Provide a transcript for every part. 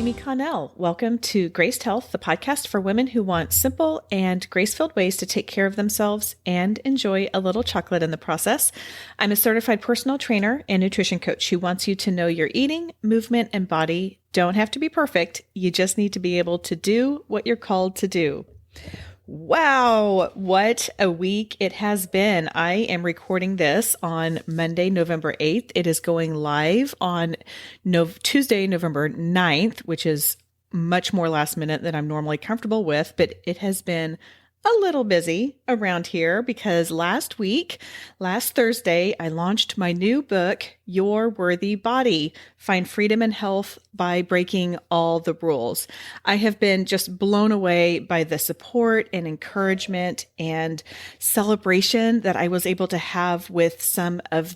Amy.connell. Welcome to Graced Health, the podcast for women who want simple and grace-filled ways to take care of themselves and enjoy a little chocolate in the process. I'm a certified personal trainer and nutrition coach who wants you to know your eating, movement, and body don't have to be perfect. You just need to be able to do what you're called to do. Wow, what a week it has been. I am recording this on Monday, November 8th. It is going live on Tuesday, November 9th, which is much more last minute than I'm normally comfortable with, but it has been a little busy around here because last Thursday, I launched my new book, Your Worthy Body, Find Freedom and Health by Breaking All the Rules. I have been just blown away by the support and encouragement and celebration that I was able to have with some of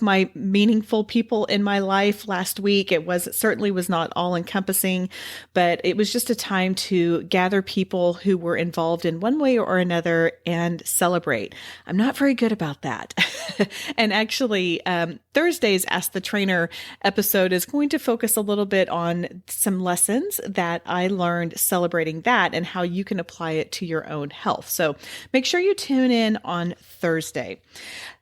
my meaningful people in my life last week. It certainly was not all encompassing, but it was just a time to gather people who were involved in one way or another and celebrate. I'm not very good about that. And actually, Thursday's Ask the Trainer episode is going to focus a little bit on some lessons that I learned celebrating that and how you can apply it to your own health. So make sure you tune in on Thursday.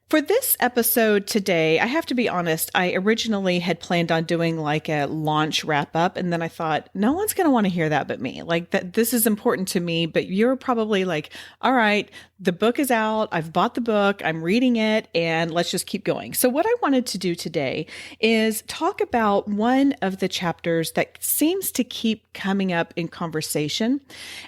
For this episode today, I have to be honest, I originally had planned on doing like a launch wrap up. And then I thought, no one's going to want to hear that but me. Like that, this is important to me, but you're probably like, all right, the book is out. I've bought the book. I'm reading it and let's just keep going. So what I wanted to do today is talk about one of the chapters that seems to keep coming up in conversation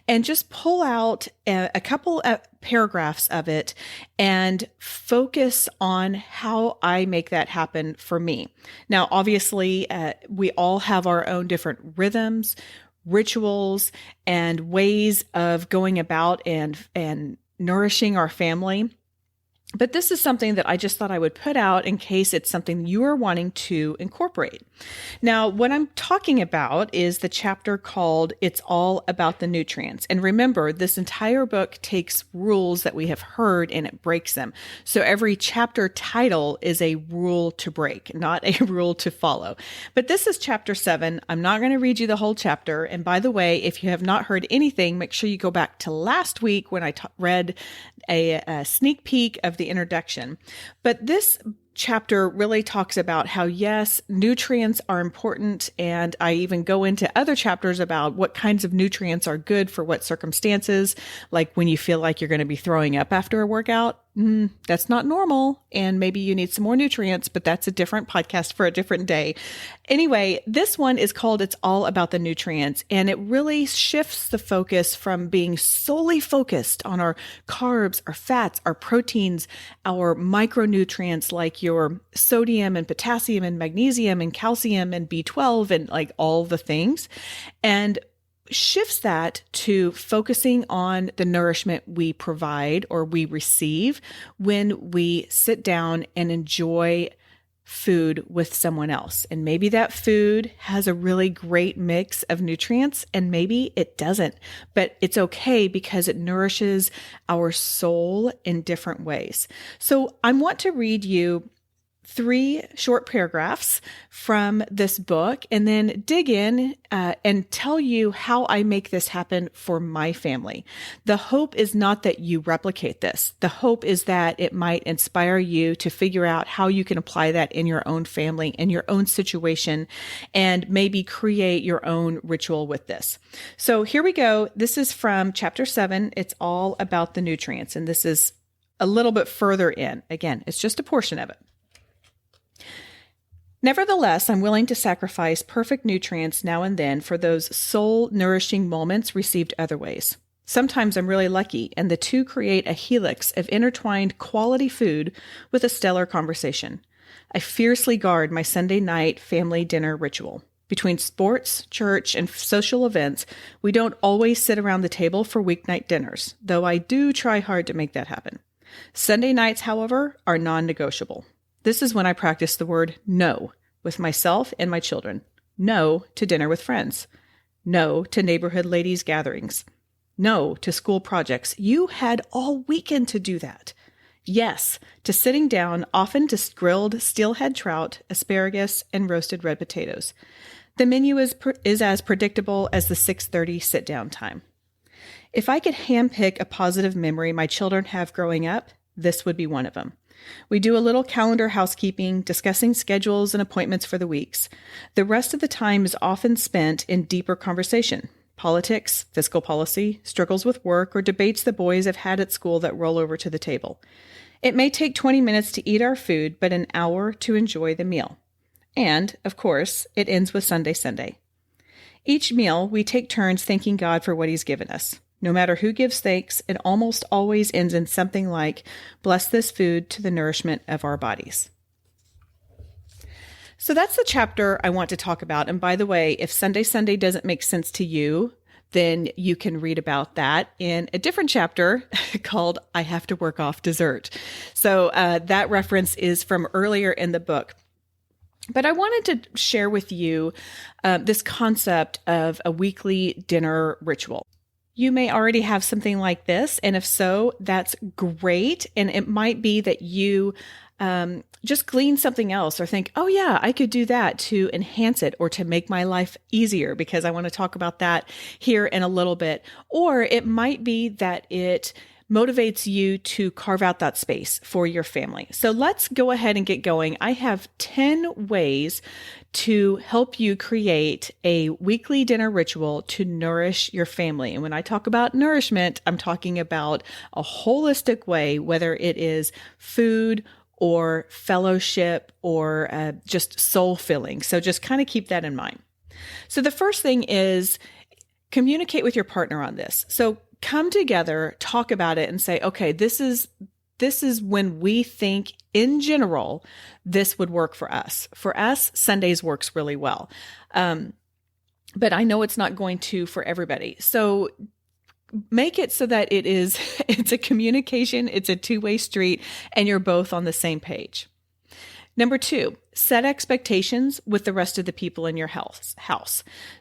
and just pull out a couple of paragraphs of it and focus on how I make that happen for me. Now, obviously, we all have our own different rhythms, rituals, and ways of going about and nourishing our family. But this is something that I just thought I would put out in case it's something you are wanting to incorporate. Now, what I'm talking about is the chapter called It's All About the Nutrients. And remember, this entire book takes rules that we have heard and it breaks them. So every chapter title is a rule to break, not a rule to follow. But this is chapter 7. I'm not going to read you the whole chapter. And by the way, if you have not heard anything, make sure you go back to last week when I read a sneak peek of the introduction. But this chapter really talks about how, yes, nutrients are important. And I even go into other chapters about what kinds of nutrients are good for what circumstances, like when you feel like you're going to be throwing up after a workout. That's not normal. And maybe you need some more nutrients, but that's a different podcast for a different day. Anyway, this one is called It's All About the Nutrients. And it really shifts the focus from being solely focused on our carbs, our fats, our proteins, our micronutrients like your sodium and potassium and magnesium and calcium and B12 and like all the things, and shifts that to focusing on the nourishment we provide or we receive when we sit down and enjoy food with someone else. And maybe that food has a really great mix of nutrients and maybe it doesn't, but it's okay because it nourishes our soul in different ways. So I want to read you 3 short paragraphs from this book and then dig in and tell you how I make this happen for my family. The hope is not that you replicate this. The hope is that it might inspire you to figure out how you can apply that in your own family, in your own situation, and maybe create your own ritual with this. So here we go. This is from chapter 7. It's all about the nutrients. And this is a little bit further in. Again, it's just a portion of it. Nevertheless, I'm willing to sacrifice perfect nutrients now and then for those soul-nourishing moments received other ways. Sometimes I'm really lucky, and the two create a helix of intertwined quality food with a stellar conversation. I fiercely guard my Sunday night family dinner ritual. Between sports, church, and social events, we don't always sit around the table for weeknight dinners, though I do try hard to make that happen. Sunday nights, however, are non-negotiable. This is when I practice the word no with myself and my children. No to dinner with friends. No to neighborhood ladies' gatherings. No to school projects. You had all weekend to do that. Yes to sitting down, often to grilled steelhead trout, asparagus, and roasted red potatoes. The menu is as predictable as the 6:30 sit down time. If I could handpick a positive memory my children have growing up, this would be one of them. We do a little calendar housekeeping, discussing schedules and appointments for the weeks. The rest of the time is often spent in deeper conversation. Politics, fiscal policy, struggles with work, or debates the boys have had at school that roll over to the table. It may take 20 minutes to eat our food, but an hour to enjoy the meal. And, of course, it ends with Sunday. Each meal, we take turns thanking God for what He's given us. No matter who gives thanks, it almost always ends in something like, bless this food to the nourishment of our bodies. So that's the chapter I want to talk about. And by the way, if Sunday doesn't make sense to you, then you can read about that in a different chapter called I Have to Work Off Dessert. So that reference is from earlier in the book. But I wanted to share with you this concept of a weekly dinner ritual. You may already have something like this, and if so, that's great. And it might be that you just glean something else or think, oh yeah, I could do that to enhance it or to make my life easier, because I want to talk about that here in a little bit. Or it might be that it motivates you to carve out that space for your family. So let's go ahead and get going. I have 10 ways to help you create a weekly dinner ritual to nourish your family. And when I talk about nourishment, I'm talking about a holistic way, whether it is food or fellowship or just soul filling. So just kind of keep that in mind. So the first thing is communicate with your partner on this. So come together, talk about it, and say, okay, this is when we think in general, this would work for us. For us, Sundays works really well. But I know it's not going to for everybody. So make it so that it's a communication, it's a two-way street, and you're both on the same page. Number 2, set expectations with the rest of the people in your house.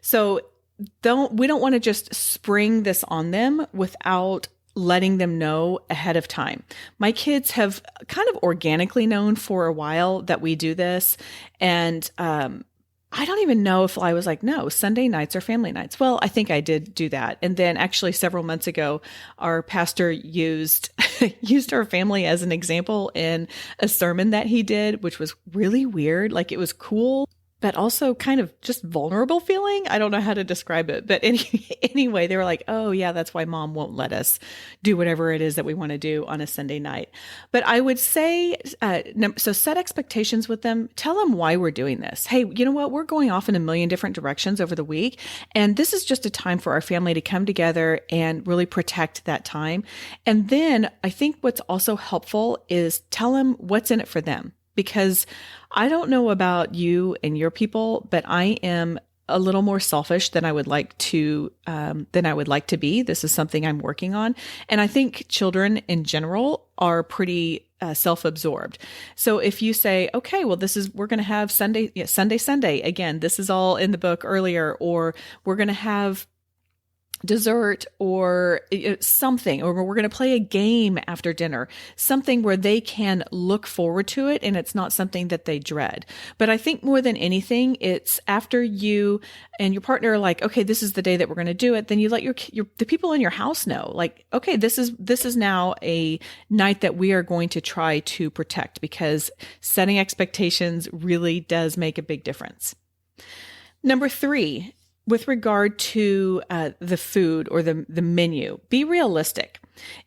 So we don't want to just spring this on them without letting them know ahead of time. My kids have kind of organically known for a while that we do this. And I don't even know if I was like, no, Sunday nights are family nights. Well, I think I did do that. And then actually several months ago, our pastor used our family as an example in a sermon that he did, which was really weird. Like, it was cool, but also kind of just vulnerable feeling. I don't know how to describe it. But anyway, they were like, oh yeah, that's why mom won't let us do whatever it is that we want to do on a Sunday night. But I would say, so set expectations with them. Tell them why we're doing this. Hey, you know what? We're going off in a million different directions over the week. And this is just a time for our family to come together and really protect that time. And then I think what's also helpful is tell them what's in it for them. Because I don't know about you and your people, but I am a little more selfish than I would like to be. This is something I'm working on. And I think children in general are pretty self-absorbed. So if you say, okay, well, we're going to have Sunday. Again, this is all in the book earlier, or we're going to have dessert or something, or we're going to play a game after dinner, something where they can look forward to it and it's not something that they dread. But I think more than anything, it's after you and your partner are like, okay, this is the day that we're going to do it. Then you let the people in your house know, like, okay, this is now a night that we are going to try to protect, because setting expectations really does make a big difference. Number 3, with regard to the food or the menu, be realistic.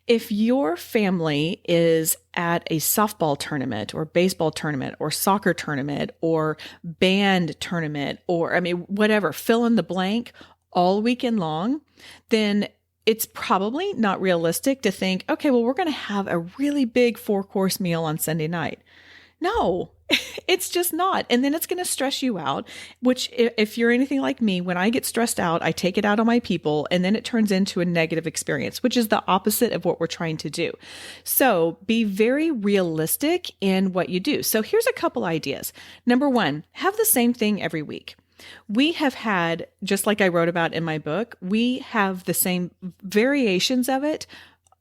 If your family is at a softball tournament or baseball tournament or soccer tournament or band tournament, or whatever, fill in the blank all weekend long, then it's probably not realistic to think, okay, well, we're going to have a really big 4-course meal on Sunday night. No, it's just not. And then it's going to stress you out, which if you're anything like me, when I get stressed out, I take it out on my people, and then it turns into a negative experience, which is the opposite of what we're trying to do. So be very realistic in what you do. So here's a couple ideas. Number 1, have the same thing every week. We have had, just like I wrote about in my book, we have the same variations of it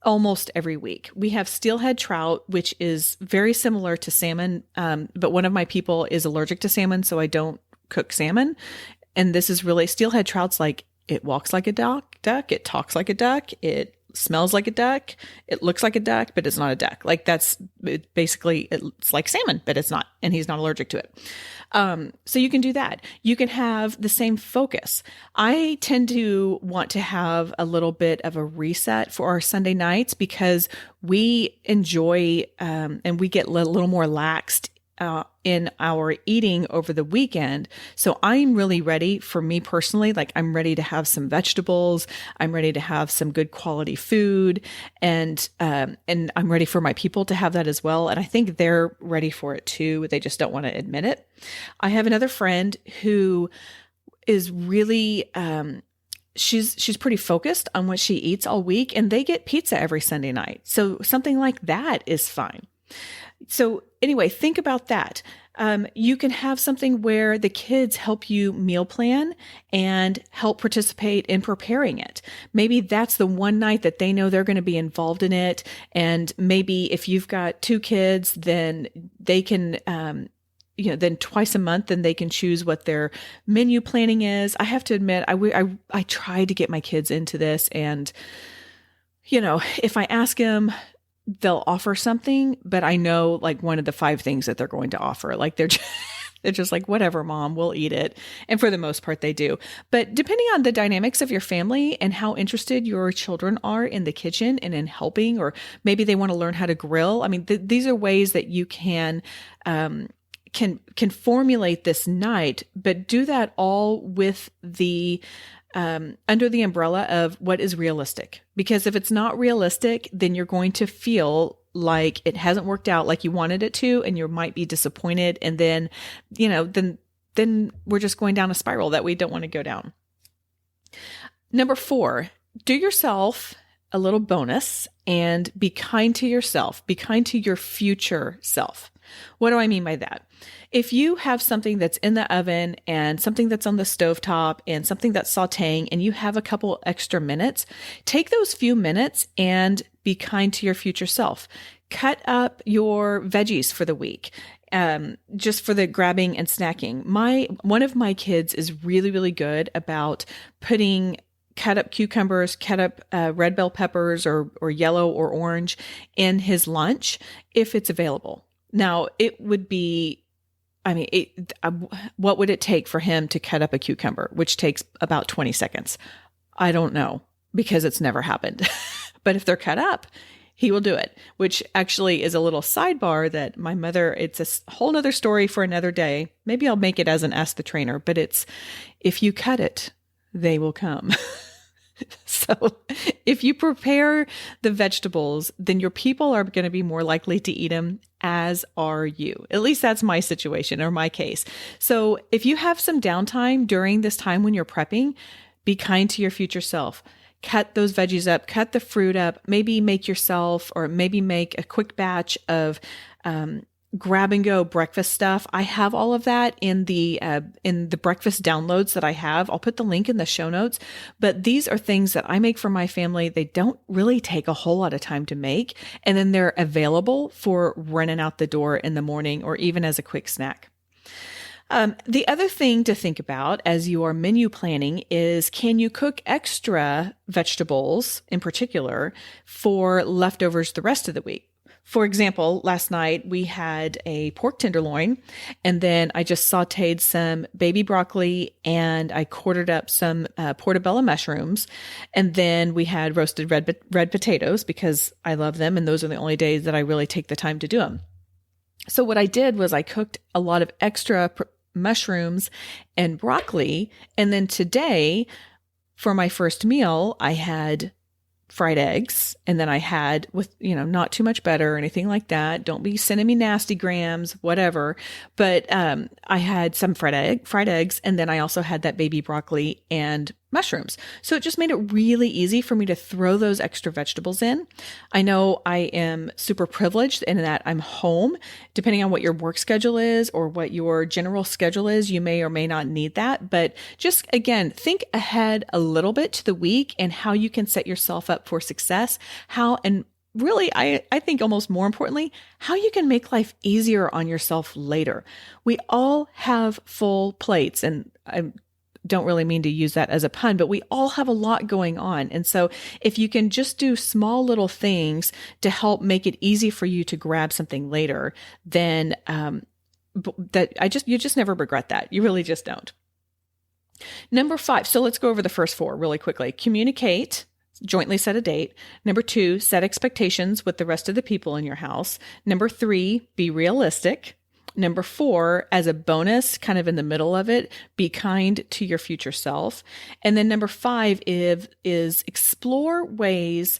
almost every week. We have steelhead trout, which is very similar to salmon, but one of my people is allergic to salmon, so I don't cook salmon. And this is really steelhead trout's like, it walks like a duck, it talks like a duck, it smells like a duck, it looks like a duck, but it's not a duck. Like that's basically, it's like salmon, but it's not, and he's not allergic to it. So you can do that. You can have the same focus. I tend to want to have a little bit of a reset for our Sunday nights because we enjoy, and we get a little more laxed in our eating over the weekend. So I'm really ready for me personally. Like I'm ready to have some vegetables. I'm ready to have some good quality food, and I'm ready for my people to have that as well. And I think they're ready for it too. They just don't want to admit it. I have another friend who is really, she's pretty focused on what she eats all week, and they get pizza every Sunday night. So something like that is fine. So anyway, think about that. You can have something where the kids help you meal plan and help participate in preparing it. Maybe that's the one night that they know they're going to be involved in it. And maybe if you've got 2 kids, then they can, then twice a month, then they can choose what their menu planning is. I have to admit, I try to get my kids into this, and, if I ask them, they'll offer something, but I know like one of the 5 things that they're going to offer, like they're just like, whatever, mom, we'll eat it. And for the most part, they do. But depending on the dynamics of your family and how interested your children are in the kitchen and in helping, or maybe they want to learn how to grill. I mean, these are ways that you can formulate this night, but do that all with the under the umbrella of what is realistic. Because if it's not realistic, then you're going to feel like it hasn't worked out like you wanted it to, and you might be disappointed. And then, then we're just going down a spiral that we don't want to go down. Number 4, do yourself a little bonus and be kind to yourself. Be kind to your future self. What do I mean by that? If you have something that's in the oven and something that's on the stovetop and something that's sauteing, and you have a couple extra minutes, take those few minutes and be kind to your future self. Cut up your veggies for the week. Just for the grabbing and snacking. One of my kids is really, really good about putting cut up cucumbers, cut up red bell peppers or yellow or orange in his lunch if it's available. Now, it would be, what would it take for him to cut up a cucumber, which takes about 20 seconds? I don't know, because it's never happened. But if they're cut up, he will do it, which actually is a little sidebar that my mother, it's a whole nother story for another day. Maybe I'll make it as an Ask the Trainer, but it's, if you cut it, they will come. So if you prepare the vegetables, then your people are going to be more likely to eat them, as are you. At least that's my situation or my case. So if you have some downtime during this time when you're prepping, be kind to your future self. Cut those veggies up, cut the fruit up, maybe make yourself, or maybe make a quick batch of grab and go breakfast stuff. I have all of that in the breakfast downloads that I have. I'll put the link in the show notes, but these are things that I make for my family. They don't really take a whole lot of time to make, and then they're available for running out the door in the morning or even as a quick snack. The other thing to think about as you are menu planning is, can you cook extra vegetables in particular for leftovers the rest of the week? For example, last night we had a pork tenderloin, and then I just sauteed some baby broccoli and I quartered up some portobello mushrooms. And then we had roasted red potatoes because I love them, and those are the only days that I really take the time to do them. So what I did was I cooked a lot of extra mushrooms and broccoli. And then today, for my first meal, I had fried eggs, and then I had with, not too much butter or anything like that. Don't be sending me nasty grams, whatever. But I had some fried eggs, and then I also had that baby broccoli and mushrooms. So it just made it really easy for me to throw those extra vegetables in. I know I am super privileged in that I'm home. Depending on what your work schedule is or what your general schedule is, you may or may not need that. But just, again, think ahead a little bit to the week and how you can set yourself up for success. And really, I think almost more importantly, how you can make life easier on yourself later. We all have full plates, and don't really mean to use that as a pun, but we all have a lot going on. And so if you can just do small little things to help make it easy for you to grab something later, then you just never regret that. You really just don't. Number 5. So let's go over the first 4 really quickly. Communicate. Jointly set a date. Number 2, set expectations with the rest of the people in your house. Number 3, be realistic. Number 4, as a bonus, kind of in the middle of it, be kind to your future self. And then number 5 is explore ways,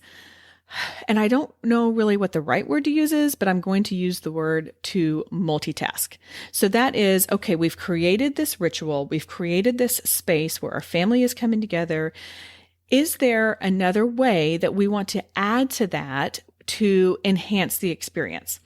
and I don't know really what the right word to use is, but I'm going to use the word to multitask. So that is, okay, we've created this ritual, we've created this space where our family is coming together. Is there another way that we want to add to that to enhance the experience?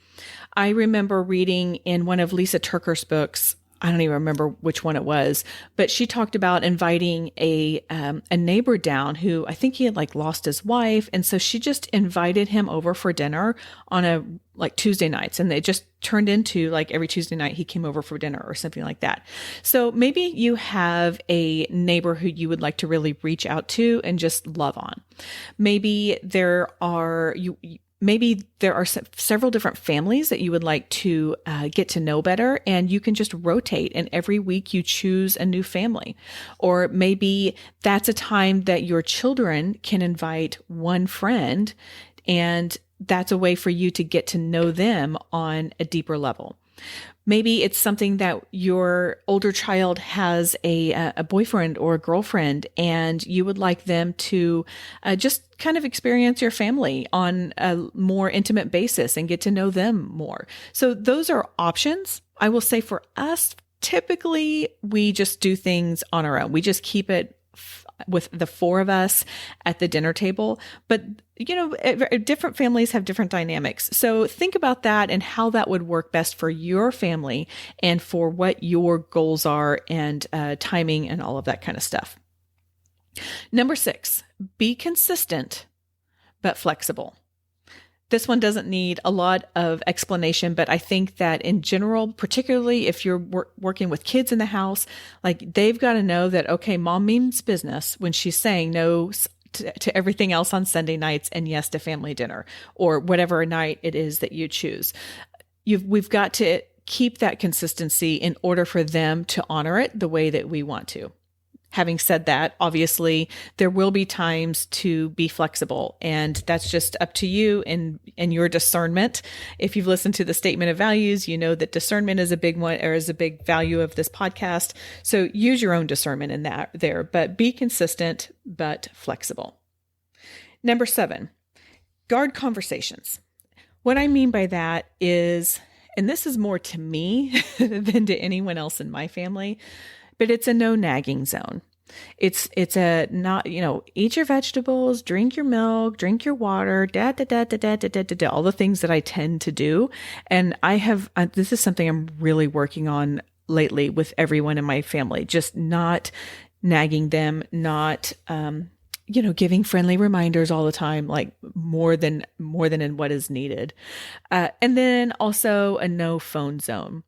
I remember reading in one of Lisa Turker's books, I don't even remember which one it was, but she talked about inviting a neighbor down who I think he had like lost his wife. And so she just invited him over for dinner on Tuesday nights. And they just turned into like every Tuesday night he came over for dinner or something like that. So maybe you have a neighbor who you would like to really reach out to and just love on. Maybe there are several different families that you would like to get to know better, and you can just rotate, and every week you choose a new family. Or maybe that's a time that your children can invite one friend, and that's a way for you to get to know them on a deeper level. Maybe it's something that your older child has a boyfriend or a girlfriend, and you would like them to just kind of experience your family on a more intimate basis and get to know them more. So those are options. I will say for us, typically we just do things on our own. We just keep it with the 4 of us at the dinner table. But, different families have different dynamics. So think about that and how that would work best for your family and for what your goals are and timing and all of that kind of stuff. Number 6, be consistent, but flexible. This one doesn't need a lot of explanation, but I think that in general, particularly if you're working with kids in the house, like they've got to know that, okay, mom means business when she's saying no to everything else on Sunday nights and yes to family dinner or whatever night it is that you choose. We've got to keep that consistency in order for them to honor it the way that we want to. Having said that, obviously, there will be times to be flexible, and that's just up to you and your discernment. If you've listened to the statement of values, you know that discernment is a big one, or is a big value of this podcast. So use your own discernment in that there, but be consistent, but flexible. Number 7, guard conversations. What I mean by that is, and this is more to me than to anyone else in my family, but it's a no nagging zone. It's a not, eat your vegetables, drink your milk, drink your water, all the things that I tend to do. And this is something I'm really working on lately with everyone in my family, just not nagging them, not, giving friendly reminders all the time, like more than in what is needed. And then also a no phone zone.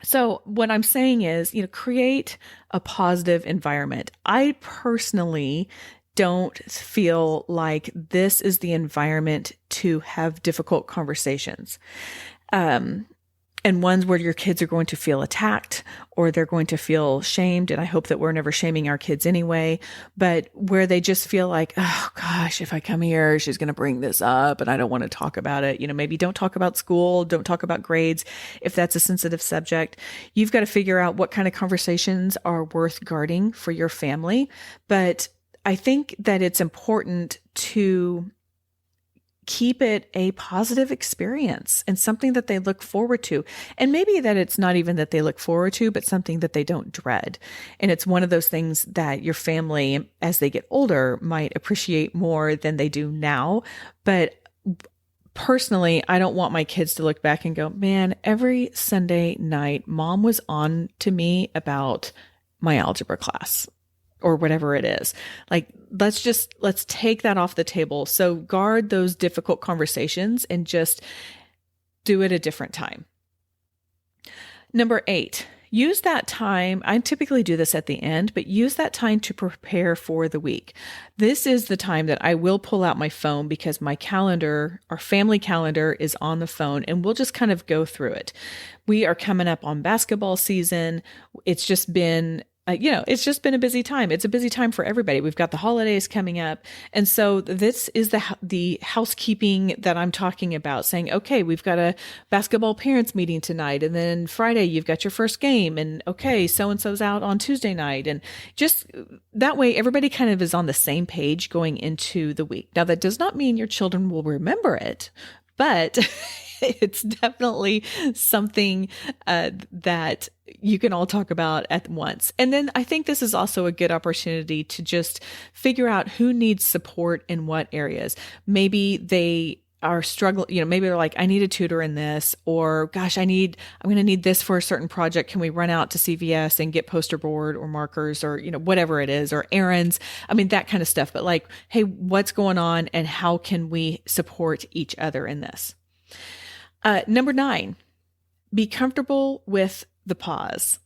So what I'm saying is, create a positive environment. I personally don't feel like this is the environment to have difficult conversations. And ones where your kids are going to feel attacked or they're going to feel shamed. And I hope that we're never shaming our kids anyway, but where they just feel like, oh gosh, if I come here, she's going to bring this up and I don't want to talk about it. Maybe don't talk about school, don't talk about grades. If that's a sensitive subject, you've got to figure out what kind of conversations are worth guarding for your family. But I think that it's important to keep it a positive experience and something that they look forward to. And maybe that it's not even that they look forward to, but something that they don't dread. And it's one of those things that your family, as they get older, might appreciate more than they do now. But personally, I don't want my kids to look back and go, man, every Sunday night, mom was on to me about my algebra class or whatever it is. Like, let's take that off the table. So guard those difficult conversations and just do it a different time. Number 8, Use that time. I typically do this at the end, but use that time to prepare for the week. This is the time that I will pull out my phone because my calendar, our family calendar, is on the phone, and we'll just kind of go through it. We are coming up on basketball season. It's just been it's just been a busy time. It's a busy time for everybody. We've got the holidays coming up. And so this is the housekeeping that I'm talking about, saying, okay, we've got a basketball parents meeting tonight. And then Friday, you've got your first game. And okay, so-and-so's out on Tuesday night. And just that way, everybody kind of is on the same page going into the week. Now, that does not mean your children will remember it, but it's definitely something that you can all talk about at once. And then I think this is also a good opportunity to just figure out who needs support in what areas. Maybe they are struggling, maybe they're like, I need a tutor in this, or gosh, I'm going to need this for a certain project. Can we run out to CVS and get poster board or markers or, whatever it is, or errands? I mean, that kind of stuff. But like, hey, what's going on and how can we support each other in this? Number 9, be comfortable with the pause.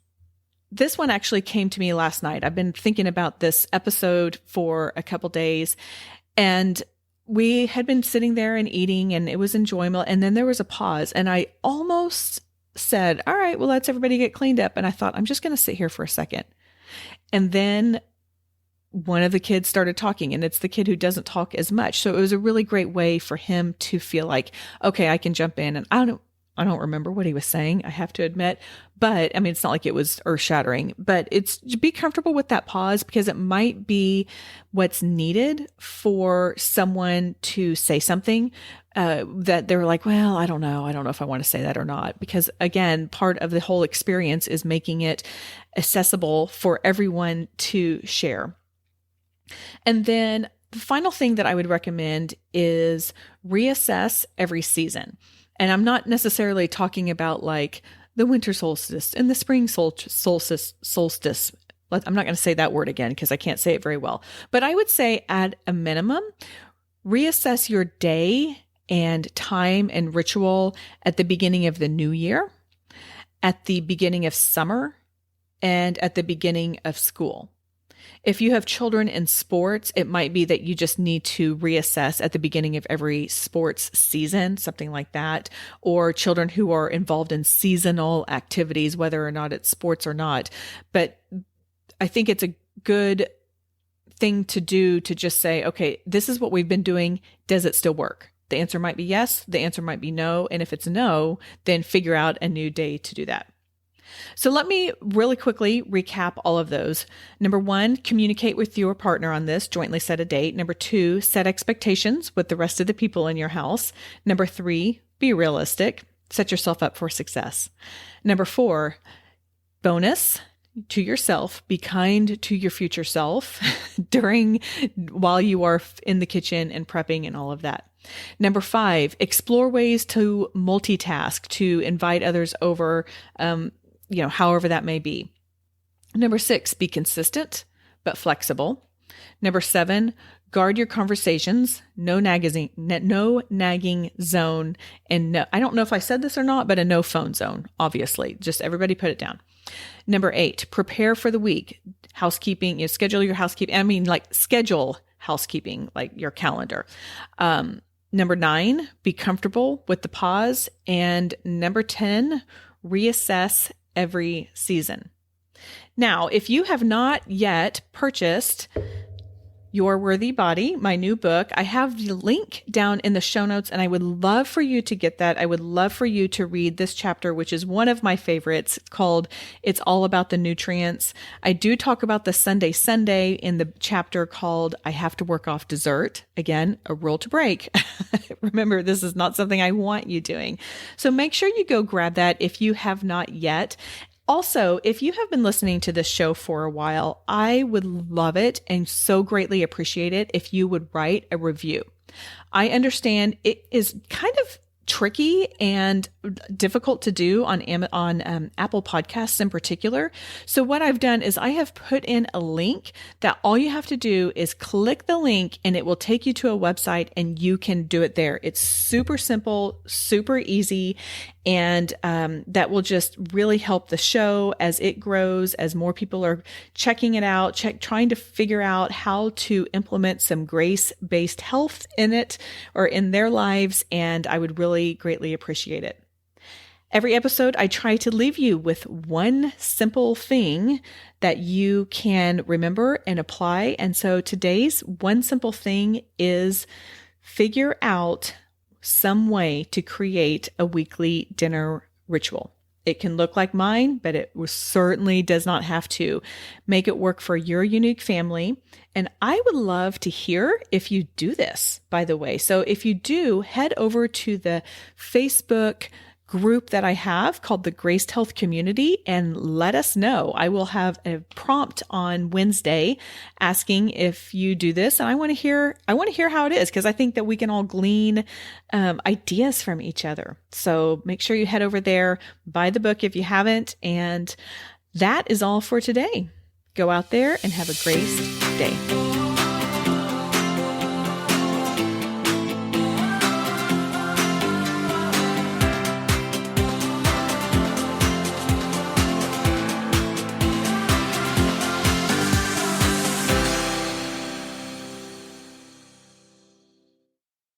This one actually came to me last night. I've been thinking about this episode for a couple days, and we had been sitting there and eating, and it was enjoyable. And then there was a pause, and I almost said, all right, well, let's everybody get cleaned up. And I thought, I'm just going to sit here for a second. And then one of the kids started talking, and it's the kid who doesn't talk as much. So it was a really great way for him to feel like, okay, I can jump in. And I don't remember what he was saying, I have to admit, but I mean, it's not like it was earth shattering, but it's be comfortable with that pause, because it might be what's needed for someone to say something that they're like, well, I don't know if I want to say that or not. Because again, part of the whole experience is making it accessible for everyone to share. And then the final thing that I would recommend is reassess every season. And I'm not necessarily talking about like the winter solstice and the spring solstice. I'm not going to say that word again because I can't say it very well. But I would say at a minimum, reassess your day and time and ritual at the beginning of the new year, at the beginning of summer, and at the beginning of school. If you have children in sports, it might be that you just need to reassess at the beginning of every sports season, something like that, or children who are involved in seasonal activities, whether or not it's sports or not. But I think it's a good thing to do to just say, okay, this is what we've been doing. Does it still work? The answer might be yes. The answer might be no. And if it's no, then figure out a new day to do that. So let me really quickly recap all of those. Number 1, communicate with your partner on this, jointly set a date. Number 2, set expectations with the rest of the people in your house. Number 3, be realistic, set yourself up for success. Number 4, bonus to yourself, be kind to your future self while you are in the kitchen and prepping and all of that. Number 5, explore ways to multitask, to invite others over, however that may be. Number 6, be consistent, but flexible. Number 7, guard your conversations, no nagging zone, and no, I don't know if I said this or not, but a no phone zone, obviously. Just everybody put it down. Number 8, prepare for the week. Housekeeping, schedule your housekeeping. Schedule housekeeping, like your calendar. Number 9, be comfortable with the pause. And number 10, reassess every season. Now, if you have not yet purchased Your Worthy Body, my new book, I have the link down in the show notes, and I would love for you to get that. I would love for you to read this chapter, which is one of my favorites. It's called It's All About the Nutrients. I do talk about the Sunday in the chapter called I Have to Work Off Dessert. Again, a rule to break. Remember, this is not something I want you doing. So make sure you go grab that if you have not yet. Also, if you have been listening to this show for a while, I would love it and so greatly appreciate it if you would write a review. I understand it is kind of tricky and difficult to do on Apple Podcasts in particular. So what I've done is I have put in a link that all you have to do is click the link and it will take you to a website and you can do it there. It's super simple, super easy. And that will just really help the show as it grows, as more people are checking it out, trying to figure out how to implement some grace-based health in it or in their lives. And I would really greatly appreciate it. Every episode, I try to leave you with one simple thing that you can remember and apply. And so today's one simple thing is figure out some way to create a weekly dinner ritual. It can look like mine, but it certainly does not have to. Make it work for your unique family. And I would love to hear if you do this, by the way. So if you do, head over to the Facebook group that I have called the Graced Health Community and let us know. I will have a prompt on Wednesday asking if you do this. And I want to hear how it is, because I think that we can all glean ideas from each other. So make sure you head over there, buy the book if you haven't. And that is all for today. Go out there and have a graced day.